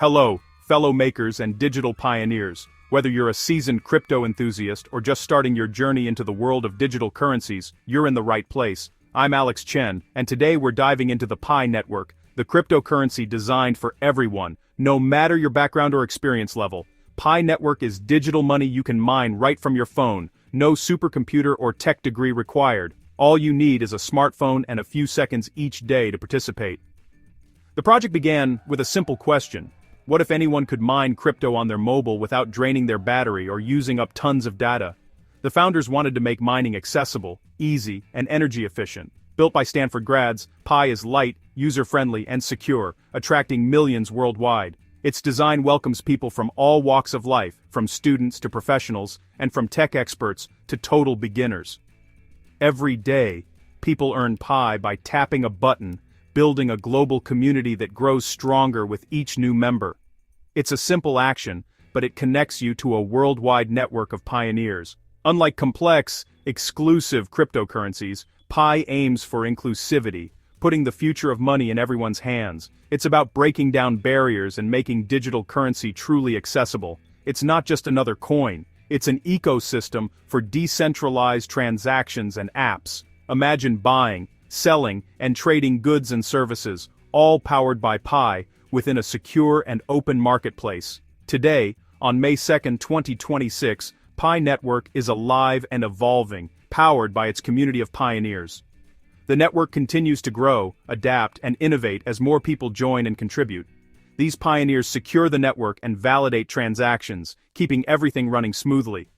Hello, fellow makers and digital pioneers. Whether you're a seasoned crypto enthusiast or just starting your journey into the world of digital currencies, you're in the right place. I'm Alex Chen, and today we're diving into the Pi network, the cryptocurrency designed for everyone, no matter your background or experience level. Pi network is digital money you can mine right from your phone, no supercomputer or tech degree required. All you need is a smartphone and a few seconds each day to participate. The project began with a simple question. What if anyone could mine crypto on their mobile without draining their battery or using up tons of data? The founders wanted to make mining accessible, easy, and energy efficient. Built by Stanford grads, Pi is light, user-friendly, and secure, attracting millions worldwide. Its design welcomes people from all walks of life, from students to professionals, and from tech experts to total beginners. Every day, people earn Pi by tapping a button, building a global community that grows stronger with each new member. It's a simple action, but it connects you to a worldwide network of pioneers. Unlike complex, exclusive cryptocurrencies, Pi aims for inclusivity, putting the future of money in everyone's hands. It's about breaking down barriers and making digital currency truly accessible. It's not just another coin, it's an ecosystem for decentralized transactions and apps. Imagine buying, selling, and trading goods and services, all powered by Pi, within a secure and open marketplace. Today, on May 2, 2026, Pi Network is alive and evolving, powered by its community of pioneers. The network continues to grow, adapt, and innovate as more people join and contribute. These pioneers secure the network and validate transactions, keeping everything running smoothly.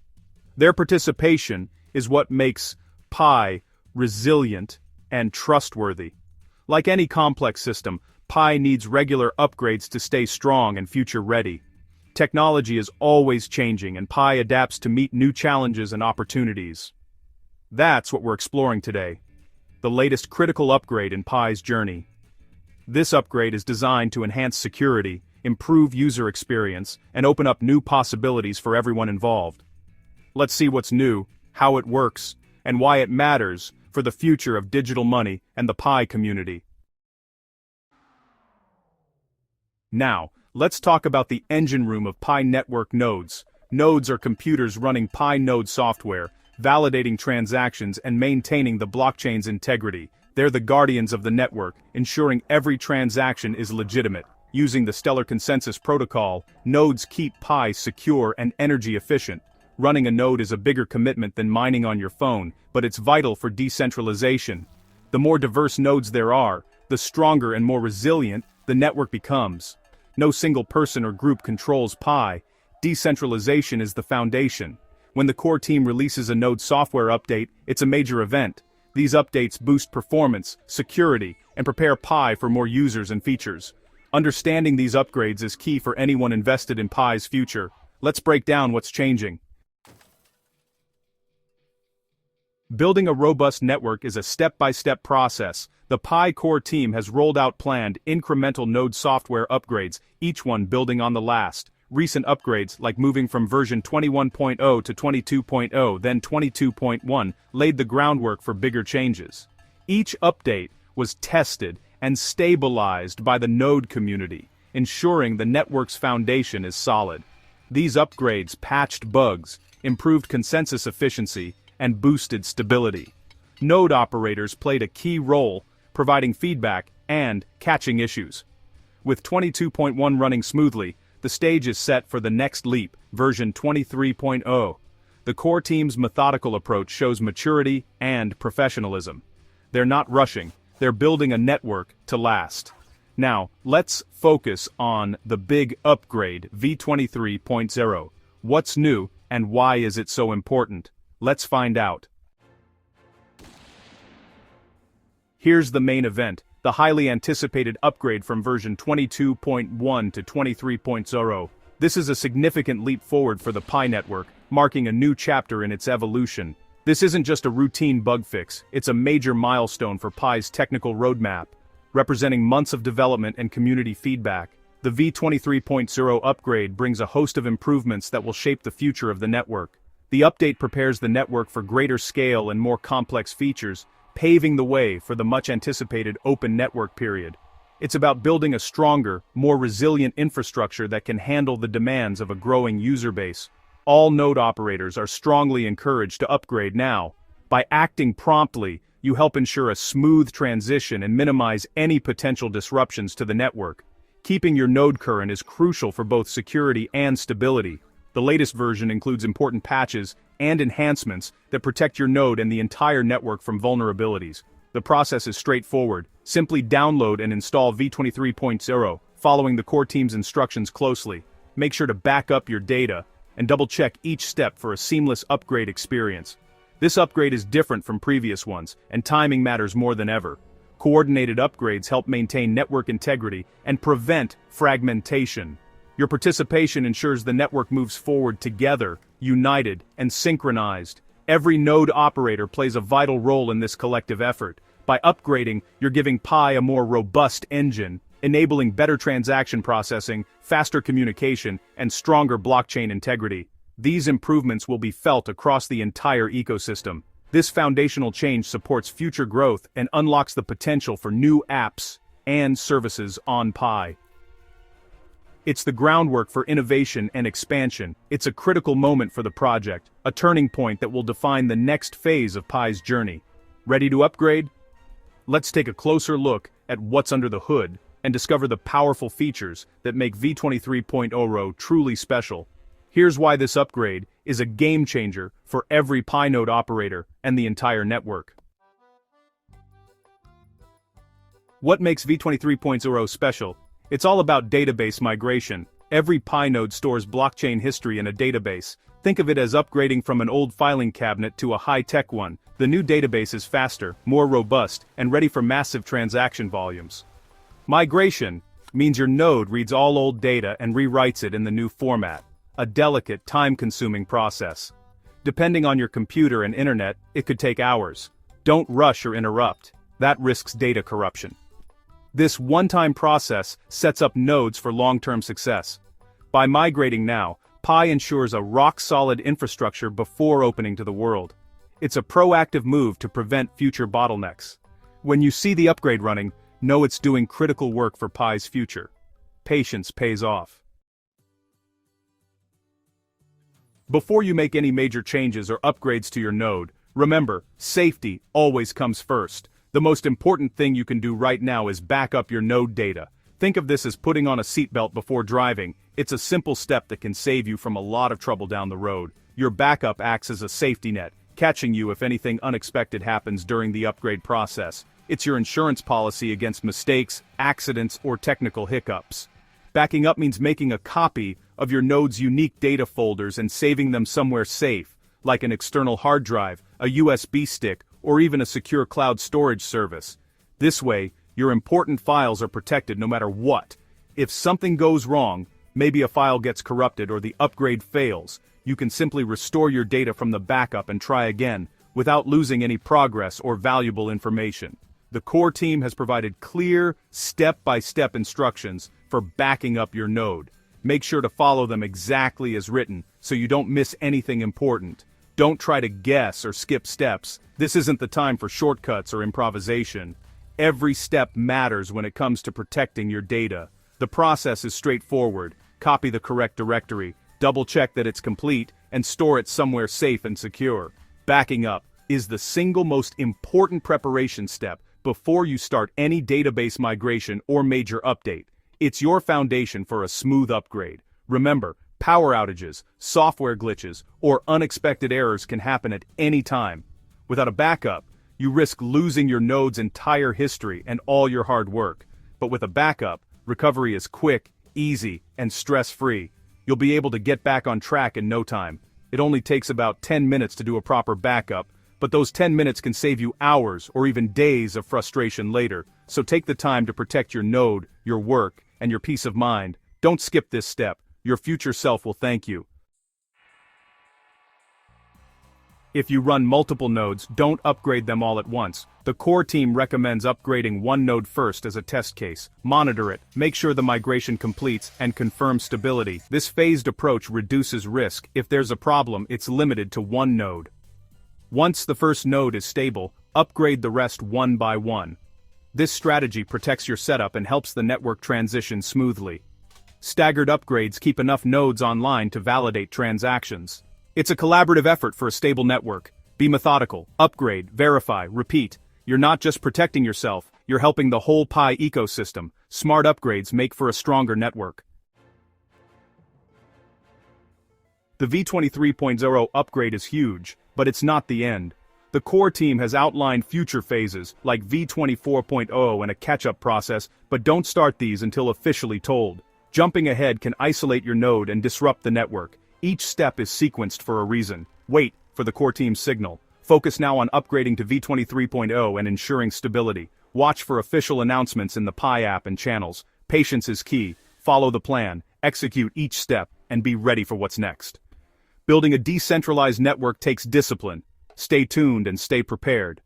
Their participation is what makes Pi resilient and trustworthy. Like any complex system, Pi needs regular upgrades to stay strong and future-ready. Technology is always changing, and Pi adapts to meet new challenges and opportunities. That's what we're exploring today. The latest critical upgrade in Pi's journey. This upgrade is designed to enhance security, improve user experience, and open up new possibilities for everyone involved. Let's see what's new, how it works, and why it matters for the future of digital money and the Pi community. Now, let's talk about the engine room of Pi network nodes. Nodes are computers running Pi node software, validating transactions and maintaining the blockchain's integrity. They're the guardians of the network, ensuring every transaction is legitimate. Using the Stellar Consensus Protocol, nodes keep Pi secure and energy efficient. Running a node is a bigger commitment than mining on your phone, but it's vital for decentralization. The more diverse nodes there are, the stronger and more resilient the network becomes. No single person or group controls Pi. Decentralization is the foundation. When the core team releases a node software update, it's a major event. These updates boost performance, security, and prepare Pi for more users and features. Understanding these upgrades is key for anyone invested in Pi's future. Let's break down what's changing. Building a robust network is a step-by-step process. The Pi core team has rolled out planned, incremental node software upgrades, each one building on the last. Recent upgrades, like moving from version 21.0 to 22.0, then 22.1, laid the groundwork for bigger changes. Each update was tested and stabilized by the node community, ensuring the network's foundation is solid. These upgrades patched bugs, improved consensus efficiency, and boosted stability. Node operators played a key role, providing feedback and catching issues. With 22.1 running smoothly, the stage is set for the next leap, version 23.0. The core team's methodical approach shows maturity and professionalism. They're not rushing, they're building a network to last. Now, let's focus on the big upgrade, v23.0. What's new, and why is it so important? Let's find out. Here's the main event, the highly anticipated upgrade from version 22.1 to 23.0. This is a significant leap forward for the Pi network, marking a new chapter in its evolution. This isn't just a routine bug fix, it's a major milestone for Pi's technical roadmap, representing months of development and community feedback. The v23.0 upgrade brings a host of improvements that will shape the future of the network. The update prepares the network for greater scale and more complex features, paving the way for the much-anticipated open network period. It's about building a stronger, more resilient infrastructure that can handle the demands of a growing user base. All node operators are strongly encouraged to upgrade now. By acting promptly, you help ensure a smooth transition and minimize any potential disruptions to the network. Keeping your node current is crucial for both security and stability. The latest version includes important patches and enhancements that protect your node and the entire network from vulnerabilities. The process is straightforward. Simply download and install v23.0, following the core team's instructions closely. Make sure to back up your data and double-check each step for a seamless upgrade experience. This upgrade is different from previous ones, and timing matters more than ever. Coordinated upgrades help maintain network integrity and prevent fragmentation. Your participation ensures the network moves forward together, united, and synchronized. Every node operator plays a vital role in this collective effort. By upgrading, you're giving Pi a more robust engine, enabling better transaction processing, faster communication, and stronger blockchain integrity. These improvements will be felt across the entire ecosystem. This foundational change supports future growth and unlocks the potential for new apps and services on Pi. It's the groundwork for innovation and expansion. It's a critical moment for the project, a turning point that will define the next phase of Pi's journey. Ready to upgrade? Let's take a closer look at what's under the hood and discover the powerful features that make v23.0 truly special. Here's why this upgrade is a game changer for every Pi node operator and the entire network. What makes v23.0 special? It's all about database migration. Every Pi node stores blockchain history in a database. Think of it as upgrading from an old filing cabinet to a high-tech one. The new database is faster, more robust, and ready for massive transaction volumes. Migration means your node reads all old data and rewrites it in the new format. A delicate, time-consuming process. Depending on your computer and internet, it could take hours. Don't rush or interrupt. That risks data corruption. This one-time process sets up nodes for long-term success. By migrating now, Pi ensures a rock-solid infrastructure before opening to the world. It's a proactive move to prevent future bottlenecks. When you see the upgrade running, know it's doing critical work for Pi's future. Patience pays off. Before you make any major changes or upgrades to your node, remember, safety always comes first. The most important thing you can do right now is back up your node data. Think of this as putting on a seatbelt before driving. It's a simple step that can save you from a lot of trouble down the road. Your backup acts as a safety net, catching you if anything unexpected happens during the upgrade process. It's your insurance policy against mistakes, accidents, or technical hiccups. Backing up means making a copy of your node's unique data folders and saving them somewhere safe, like an external hard drive, a USB stick, or even a secure cloud storage service. This way, your important files are protected no matter what. If something goes wrong, maybe a file gets corrupted or the upgrade fails, you can simply restore your data from the backup and try again, without losing any progress or valuable information. The core team has provided clear, step-by-step instructions for backing up your node. Make sure to follow them exactly as written, so you don't miss anything important. Don't try to guess or skip steps. This isn't the time for shortcuts or improvisation. Every step matters when it comes to protecting your data. The process is straightforward. Copy the correct directory, double-check that it's complete, and store it somewhere safe and secure. Backing up is the single most important preparation step before you start any database migration or major update. It's your foundation for a smooth upgrade. Remember, power outages, software glitches, or unexpected errors can happen at any time. Without a backup, you risk losing your node's entire history and all your hard work. But with a backup, recovery is quick, easy, and stress-free. You'll be able to get back on track in no time. It only takes about 10 minutes to do a proper backup, but those 10 minutes can save you hours or even days of frustration later. So take the time to protect your node, your work, and your peace of mind. Don't skip this step. Your future self will thank you. If you run multiple nodes, don't upgrade them all at once. The core team recommends upgrading one node first as a test case. Monitor it, make sure the migration completes, and confirm stability. This phased approach reduces risk. If there's a problem, it's limited to one node. Once the first node is stable, upgrade the rest one by one. This strategy protects your setup and helps the network transition smoothly. Staggered upgrades keep enough nodes online to validate transactions. It's a collaborative effort for a stable network. Be methodical, upgrade, verify, repeat. You're not just protecting yourself, you're helping the whole Pi ecosystem. Smart upgrades make for a stronger network. The v23.0 upgrade is huge, but it's not the end. The core team has outlined future phases, like v24.0 and a catch-up process, but don't start these until officially told. Jumping ahead can isolate your node and disrupt the network. Each step is sequenced for a reason. Wait for the core team's signal. Focus now on upgrading to v23.0 and ensuring stability. Watch for official announcements in the Pi app and channels. Patience is key. Follow the plan, execute each step, and be ready for what's next. Building a decentralized network takes discipline. Stay tuned and stay prepared.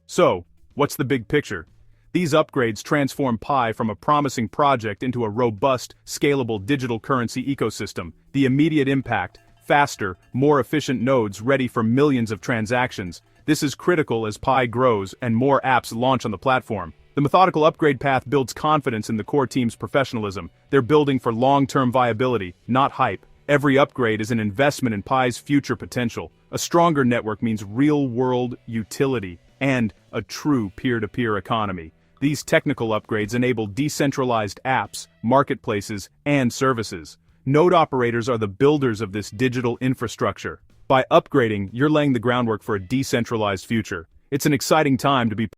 So, what's the big picture? These upgrades transform Pi from a promising project into a robust, scalable digital currency ecosystem. The immediate impact: faster, more efficient nodes ready for millions of transactions. This is critical as Pi grows and more apps launch on the platform. The methodical upgrade path builds confidence in the core team's professionalism. They're building for long-term viability, not hype. Every upgrade is an investment in Pi's future potential. A stronger network means real-world utility and a true peer-to-peer economy. These technical upgrades enable decentralized apps, marketplaces, and services. Node operators are the builders of this digital infrastructure. By upgrading, you're laying the groundwork for a decentralized future. It's an exciting time to be